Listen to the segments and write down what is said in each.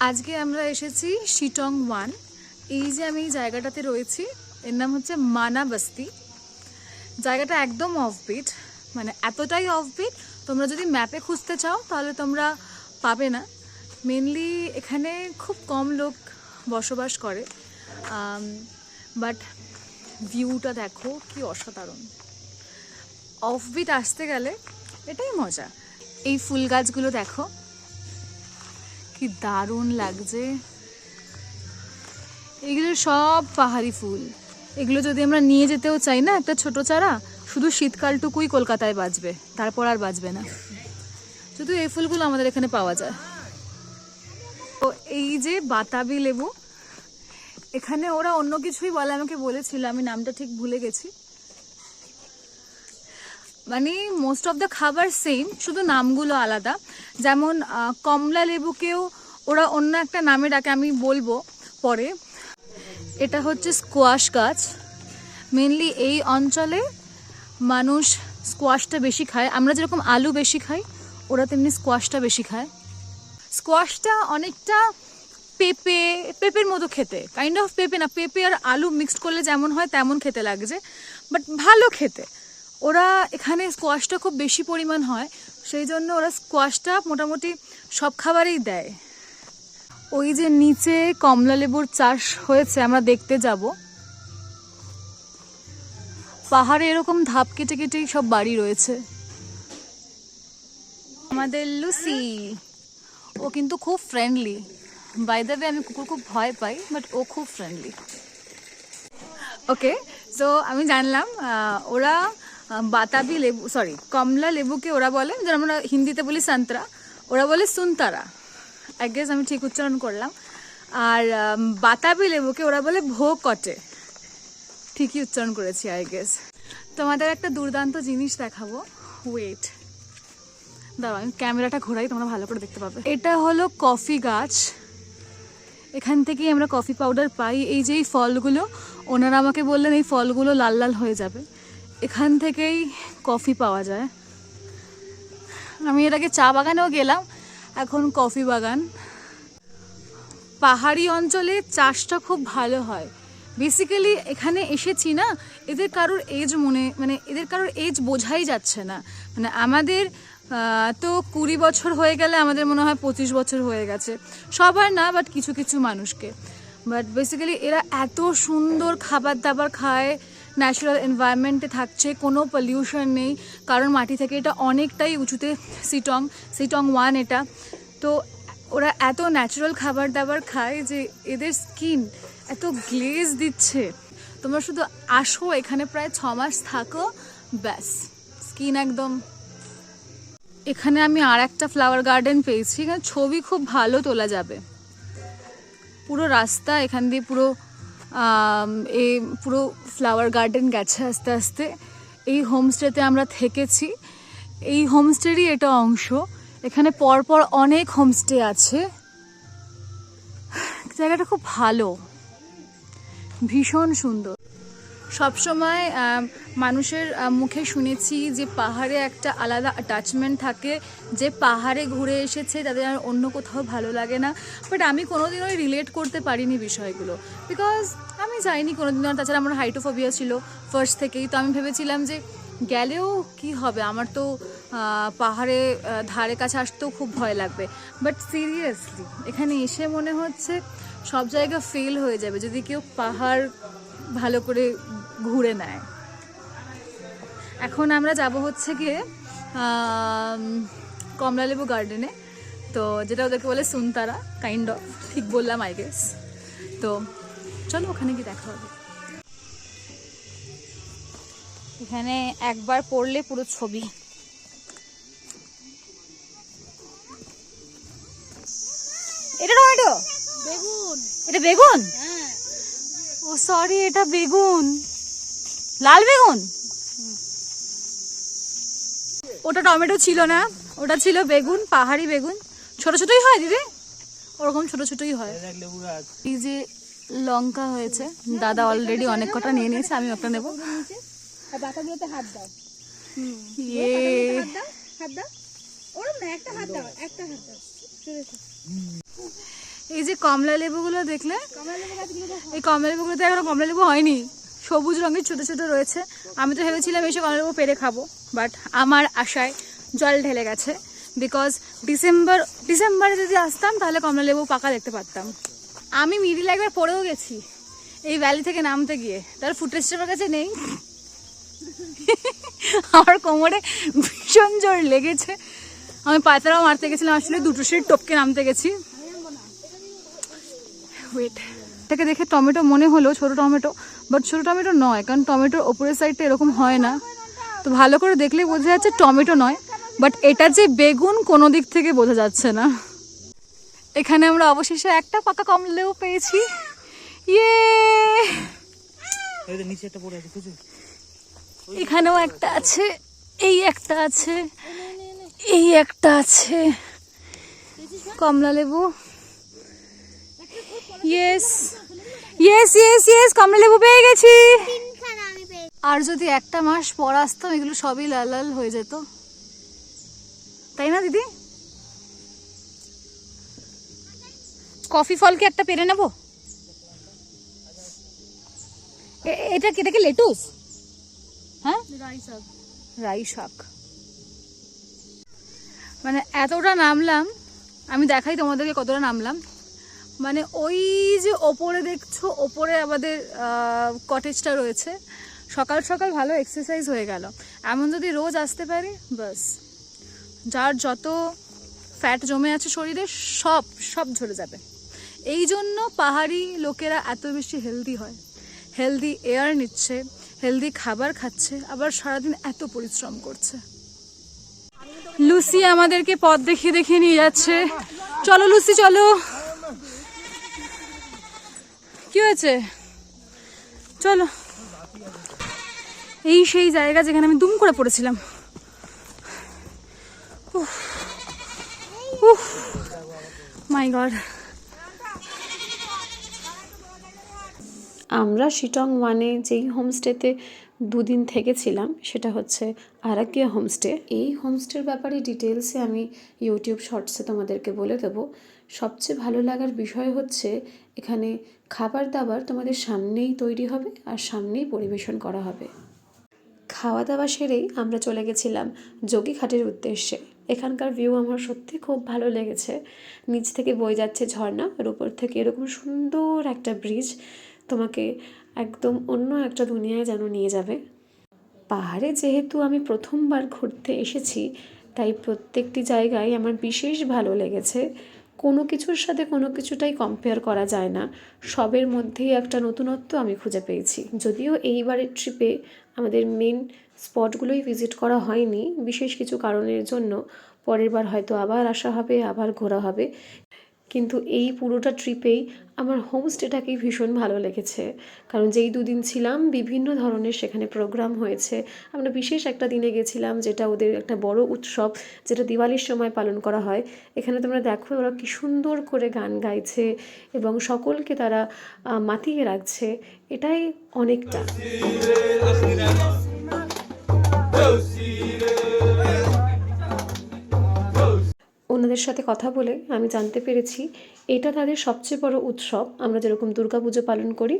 আজকে আমরা এসেছি শিটং 1। এই যে আমি এই জায়গাটাতে রয়েছি, এর নাম হচ্ছে মানা বস্তি। জায়গাটা একদম অফবিট, মানে এতটাই অফবিট তোমরা যদি ম্যাপে খুঁজতে চাও তাহলে তোমরা পাবে না। মেনলি এখানে খুব কম লোক বসবাস করে, বাট ভিউটা দেখো কি অসাধারণ। অফবিট আসতে গেলে এটাই মজা। এই ফুল গাছগুলো দেখো কি দারুণ লাগছে। এগুলো সব পাহাড়ি ফুল। এগুলো যদি আমরা নিয়ে যেতেও চাই না একটা ছোট চারা, শুধু শীতকালটুকুই কলকাতায় বাঁচবে, তারপর আর বাঁচবে না। শুধু এই ফুলগুলো আমাদের এখানে পাওয়া যায়। তো এই যে বাতাবি লেবু, এখানে ওরা অন্য কিছুই বলে, আমাকে বলেছিল, আমি নামটা ঠিক ভুলে গেছি। মানে মোস্ট অফ দ্য খাবার সেম, শুধু নামগুলো আলাদা। যেমন কমলা লেবুকেও ওরা অন্য একটা নামে ডাকে, আমি বলবো পরে। এটা হচ্ছে স্কোয়াশ গাছ। মেনলি এই অঞ্চলে মানুষ স্কোয়াশটা বেশি খায়। আমরা যেরকম আলু বেশি খাই, ওরা তেমনি স্কোয়াশটা বেশি খায়। স্কোয়াশটা অনেকটা পেঁপের মতো খেতে, কাইন্ড অফ পেঁপে না, পেঁপে আর আলু মিক্সড করলে যেমন হয় তেমন খেতে লাগছে, বাট ভালো খেতে। ওরা এখানে স্কোয়াশটা খুব বেশি পরিমাণ হয়, সেই জন্য ওরা স্কোয়াশটা মোটামুটি সব খাবারেই দেয়। ওই যে নিচে কমলা লেবুর চাষ হয়েছে, আমরা দেখতে যাব। পাহাড়ে এরকম ধাপ কেটে কেটেই সব বাড়ি রয়েছে। আমাদের লুসি, ও কিন্তু খুব ফ্রেন্ডলি। বাই দ্য ওয়ে, আমি কুকুর খুব ভয় পাই, বাট ও খুব ফ্রেন্ডলি। ওকে, সো আমি জানলাম ওরা বাতাবি লেবু, সরি কমলা লেবুকে ওরা বলে, যেমন আমরা হিন্দিতে বলি সন্তরা, ওরা বলে সুনতারা। আই গেস আমি ঠিক উচ্চারণ করলাম। আর বাতাবি লেবুকে ওরা বলে ভোকটে। ঠিকই উচ্চারণ করেছি আই গেস। তোমাদের একটা দুর্দান্ত জিনিস দেখাবো, ওয়েট, দাঁড়াও আমি ক্যামেরাটা ঘোরাই, তোমরা ভালো করে দেখতে পাবে। এটা হলো কফি গাছ। এখান থেকেই আমরা কফি পাউডার পাই। এই যে এই ফলগুলো, ওনারা আমাকে বললেন এই ফলগুলো লাল লাল হয়ে যাবে, এখান থেকেই কফি পাওয়া যায়। আমি এর আগে চা বাগানেও গেলাম, এখন কফি বাগান। পাহাড়ি অঞ্চলে চাষটা খুব ভালো হয়। বেসিক্যালি এখানে এসেছি না, এদের কারোর এজ মানে এদের কারোর এজ বোঝাই যাচ্ছে না। মানে আমাদের তো 20 বছর হয়ে গেলে আমাদের মনে হয় 25 বছর হয়ে গেছে, সবার না, বাট কিছু কিছু মানুষকে। বাট বেসিক্যালি এরা এত সুন্দর খাবার দাবার খায়, ন্যাচারাল এনভায়রনমেন্টে থাকছে, কোনো পলিউশন নেই, কারণ মাটি থেকে এটা অনেকটাই উঁচুতে। শিটং 1 এটা। তো ওরা এত ন্যাচারাল খাবার দাবার খায় যে এদের স্কিন এত গ্লেজ দিচ্ছে। তোমরা শুধু আসো, এখানে প্রায় 6 মাস থাকো, ব্যাস স্কিন একদম। এখানে আমি আর একটা ফ্লাওয়ার গার্ডেন পেয়েছি, এখানে ছবি খুব ভালো তোলা যাবে। পুরো রাস্তা এখান দিয়ে পুরো ফ্লাওয়ার গার্ডেন গেছে আস্তে আস্তে। এই হোমস্টেতে আমরা থেকেছি, এই হোমস্টেরই এটা অংশ। এখানে পরপর অনেক হোমস্টে আছে। জায়গাটা খুব ভালো, ভীষণ সুন্দর। সবসময় মানুষের মুখে শুনেছি যে পাহাড়ে একটা আলাদা অ্যাটাচমেন্ট থাকে, যে পাহাড়ে ঘুরে এসেছে তাদের আর অন্য কোথাও ভালো লাগে না। বাট আমি কোনোদিনই রিলেট করতে পারিনি বিষয়গুলো, বিকজ আমি যাইনি কোনোদিনও। তাছাড়া আমার হাইটোফোবিয়া ছিল ফার্স্ট থেকেই, তো আমি ভেবেছিলাম যে গেলেও কি হবে, আমার তো পাহাড়ে ধারে কাছে আসতেও খুব ভয় লাগবে। বাট সিরিয়াসলি এখানে এসে মনে হচ্ছে সব জায়গা ফেল হয়ে যাবে যদি কেউ পাহাড় ভালো করে ঘুরে নেয়। এখন আমরা যাব হচ্ছে গিয়ে কমলালেবু গার্ডেনে, তো যেটা ওদেরকে বলে সুনতারা, কাইন্ড অফ, ঠিক বললাম আই গেস। তো চলো ওখানে গিয়ে দেখা হবে। এখানে একবার পড়লে পুরো ছবি। এটা টমেটো, বেগুন, এটা বেগুন, হ্যাঁ। ও সরি, এটা বেগুন, লাল বেগুন। ওটা টমেটো ছিল না, ওটা ছিল বেগুন, পাহাড়ি বেগুন। ছোট ছোটই হয় দিদি, ওরকম ছোট ছোটই হয়। এই যে লঙ্কা হয়েছে, দাদা অলরেডি অনেক কটা নিয়ে নিয়েছে, আমি একটা নেবো। আর বাতাগুলোতে হাত দাও, ইয়ে হাত দাও, ওরম না, একটা হাত দাও, একটা হাত দাও। এই যে কমলা লেবুগুলো দেখলে, কমলা লেবু গাছগুলো দেখো। এই কমলা লেবুগুলোতে এখনো কমলা লেবু হয়নি, সবুজ রঙের ছোট ছোট রয়েছে। আমি তো ভেবেছিলাম এসে কমলা লেবু পেরে খাবো, বাট আমার আশায় জল ঢেলে গেছে। বিকজ ডিসেম্বরে যদি আসতাম তাহলে কমলা লেবু পাকা দেখতে পারতাম। আমি মিডিলে একবার পড়েও গেছি এই ভ্যালি থেকে নামতে গিয়ে, তার ফুটেজটা আমার কাছে নেই। আমার কোমরে ভীষণ জোর লেগেছে, আমি পায়তারাও মারতে গেছিলাম, আসলে দুটো সিট টপকে নামতে গেছি। ওয়েট, এটাকে দেখে টমেটো মনে হলো, ছোট টমেটো, বাট ছোট টমেটো নয়, কারণ টমেটোর ওপরের সাইডটা এরকম হয় না। তো ভালো করে দেখলে বোঝা যাচ্ছে টমেটো নয়, বাট এটা যে বেগুন কোনো দিক থেকে বোঝা যাচ্ছে না। এখানে আমরা অবশেষে একটা পাকা কমলা লেবু পেয়েছি। ইয়ে, এখানেও একটা আছে, এই একটা আছে, এই একটা আছে কমলা লেবু। ইয়েস ইয়েস ইয়েস ইয়েস, কমলা লেবু পেয়ে গেছি। আর যদি একটা মাস পর আসতাম এগুলো সবই লাল লাল হয়ে যেত, তাই না দিদি? কফি ফলকে একটা পেরে নেব। এটা কি লেটুস? হ্যাঁ, রাই শাক। মানে এতটা নামলাম, আমি দেখাই তোমাদেরকে কতটা নামলাম। মানে ওই যে ওপরে দেখছো, ওপরে আমাদের কটেজটা রয়েছে। সকাল সকাল ভালো এক্সারসাইজ হয়ে গেল। এমন যদি রোজ আসতে পারি, বাস যার যত ফ্যাট জমে আছে শরীরে সব ঝরে যাবে। এই জন্য পাহাড়ি লোকেরা এত বেশি হেলদি হয়, হেলদি এয়ার নিচ্ছে, হেলদি খাবার খাচ্ছে, আবার সারাদিন এত পরিশ্রম করছে। লুসি আমাদেরকে পথ দেখিয়ে দেখিয়ে নিয়ে যাচ্ছে। চলো লুসি চলো। কি হয়েছে? চলো। এই সেই জায়গা যেখানে আমি দুম করে পড়েছিলাম। মাই গড। আমরা শিটং ওয়ানে যেই হোমস্টেতে দুদিন থেকেছিলাম সেটা হচ্ছে আরাকিয়া হোমস্টে। এই হোমস্টের ব্যাপারে ডিটেলসে আমি ইউটিউব শর্টসে তোমাদেরকে বলে দেবো। সবচেয়ে ভালো লাগার বিষয় হচ্ছে এখানে খাবার দাবার তোমাদের সামনেই তৈরি হবে আর সামনেই পরিবেশন করা হবে। খাওয়া দাওয়া সেরেই আমরা চলে গেছিলাম যোগীঘাটের উদ্দেশ্যে। এখানকার ভিউ আমার সত্যি খুব ভালো লেগেছে। নিচ থেকে বয়ে যাচ্ছে ঝর্ণা, আর উপর থেকে এরকম সুন্দর একটা ব্রিজ তোমাকে একদম অন্য একটা দুনিয়ায় যেন নিয়ে যাবে। পাহাড়ে যেহেতু আমি প্রথমবার ঘুরতে এসেছি, তাই প্রত্যেকটি জায়গায় আমার বিশেষ ভালো লেগেছে। কোনো কিছুর সাথে কোনো কিছুটাই কম্পেয়ার করা যায় না, সবের মধ্যেই একটা নতুনত্ব আমি খুঁজে পেয়েছি। যদিও এইবারের ট্রিপে আমাদের মেন স্পটগুলোই ভিজিট করা হয়নি বিশেষ কিছু কারণের জন্য, পরের বার হয়তো আবার আসা হবে, আবার ঘোরা হবে। কিন্তু এই পুরোটা ট্রিপেই আমার হোমস্টেটাকেই ভীষণ ভালো লেগেছে, কারণ যেই দুদিন ছিলাম বিভিন্ন ধরনের সেখানে প্রোগ্রাম হয়েছে। আমরা বিশেষ একটা দিনে গেছিলাম যেটা ওদের একটা বড় উৎসব, যেটা দিওয়ালির সময় পালন করা হয়। এখানে তোমরা দেখো ওরা কি সুন্দর করে গান গাইছে এবং সকলকে তারা মাতিয়ে রাখছে, এটাই অনেকটা। ওনাদের সাথে কথা বলে আমি জানতে পেরেছি এটা তাদের সবচেয়ে বড় উৎসব। আমরা যেরকম দুর্গাপুজো পালন করি,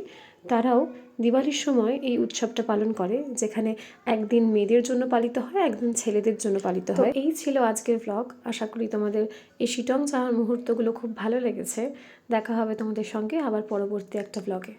তারাও দিওয়ালির সময় এই উৎসবটা পালন করে, যেখানে একদিন মেয়েদের জন্য পালিত হয়, একদিন ছেলেদের জন্য পালিত হয়। এই ছিল আজকের ব্লগ। আশা করি তোমাদের এই শিটং যাওয়ার মুহূর্তগুলো খুব ভালো লেগেছে। দেখা হবে তোমাদের সঙ্গে আবার পরবর্তী একটা ব্লগে।